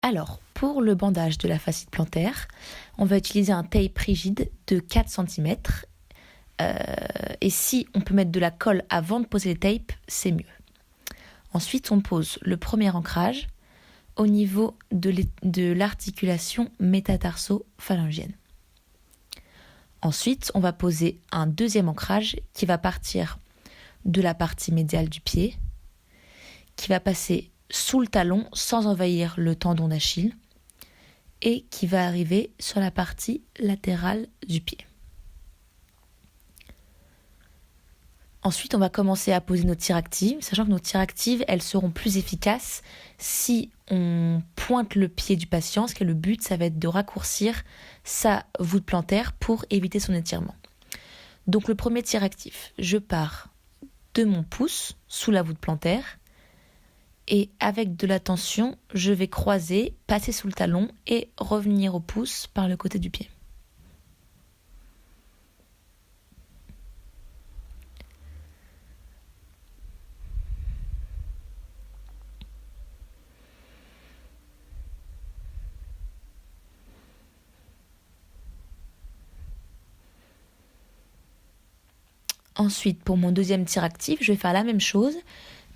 Alors, pour le bandage de la fasciite plantaire, on va utiliser un tape rigide de 4 cm. Et si on peut mettre de la colle avant de poser les tapes, c'est mieux. Ensuite, on pose le premier ancrage au niveau de l'articulation métatarso-phalangienne. Ensuite, on va poser un deuxième ancrage qui va partir de la partie médiale du pied, qui va passer sous le talon sans envahir le tendon d'Achille et qui va arriver sur la partie latérale du pied. Ensuite, on va commencer à poser nos tires actives, sachant que nos tires actives, elles seront plus efficaces si on pointe le pied du patient, parce que le but, ça va être de raccourcir sa voûte plantaire pour éviter son étirement. Donc le premier tir actif, je pars de mon pouce sous la voûte plantaire et avec de la tension, je vais croiser, passer sous le talon et revenir au pouce par le côté du pied. Ensuite, pour mon deuxième tir actif, je vais faire la même chose,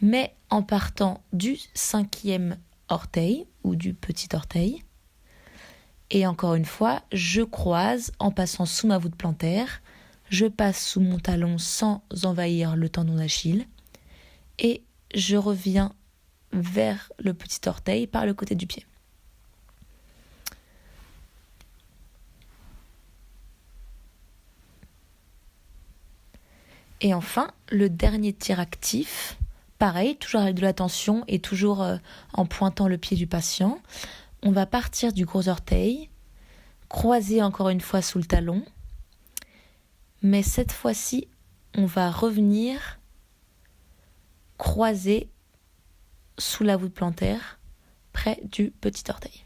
mais en partant du 5e orteil ou du petit orteil. Et encore une fois, je croise en passant sous ma voûte plantaire, je passe sous mon talon sans envahir le tendon d'Achille et je reviens vers le petit orteil par le côté du pied. Et enfin, le dernier tir actif, pareil, toujours avec de la tension et toujours en pointant le pied du patient. On va partir du gros orteil, croiser encore une fois sous le talon, mais cette fois-ci, on va revenir croiser sous la voûte plantaire, près du petit orteil.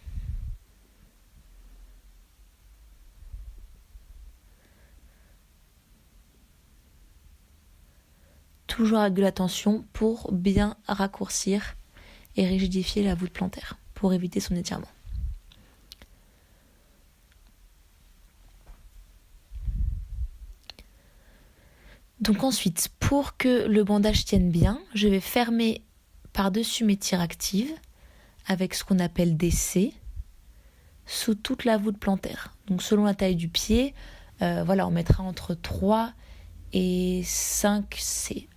Toujours avec de la tension pour bien raccourcir et rigidifier la voûte plantaire pour éviter son étirement. Donc ensuite, pour que le bandage tienne bien, je vais fermer par-dessus mes tires actives avec ce qu'on appelle des C sous toute la voûte plantaire. Donc selon la taille du pied, on mettra entre 3 et 5 C.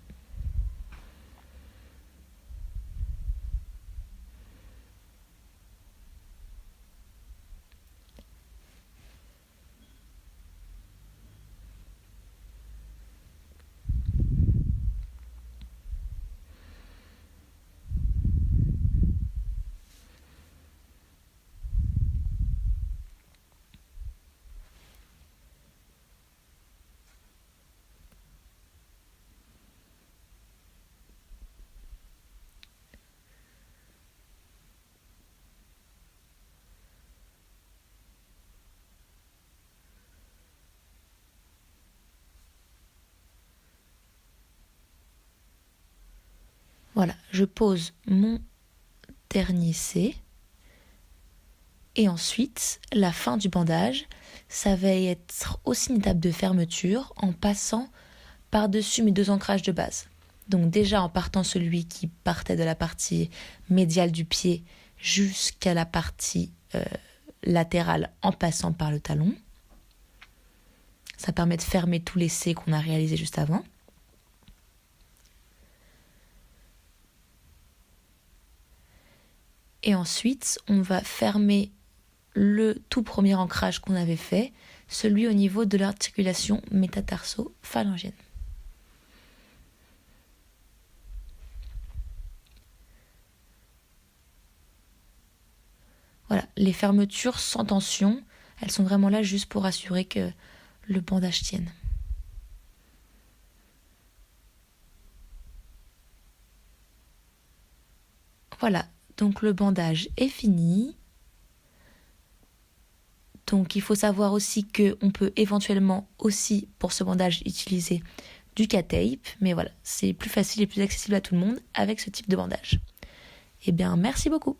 Voilà, je pose mon dernier C. Et ensuite, la fin du bandage, ça va être aussi une étape de fermeture en passant par-dessus mes 2 ancrages de base. Donc déjà en partant celui qui partait de la partie médiale du pied jusqu'à la partie latérale en passant par le talon. Ça permet de fermer tous les C qu'on a réalisés juste avant. Et ensuite, on va fermer le tout premier ancrage qu'on avait fait, celui au niveau de l'articulation métatarso-phalangienne. Voilà, les fermetures sans tension, elles sont vraiment là juste pour assurer que le bandage tienne. Voilà, donc le bandage est fini. Donc il faut savoir aussi qu'on peut éventuellement aussi pour ce bandage utiliser du K-tape, mais voilà, c'est plus facile et plus accessible à tout le monde avec ce type de bandage. Eh bien, merci beaucoup.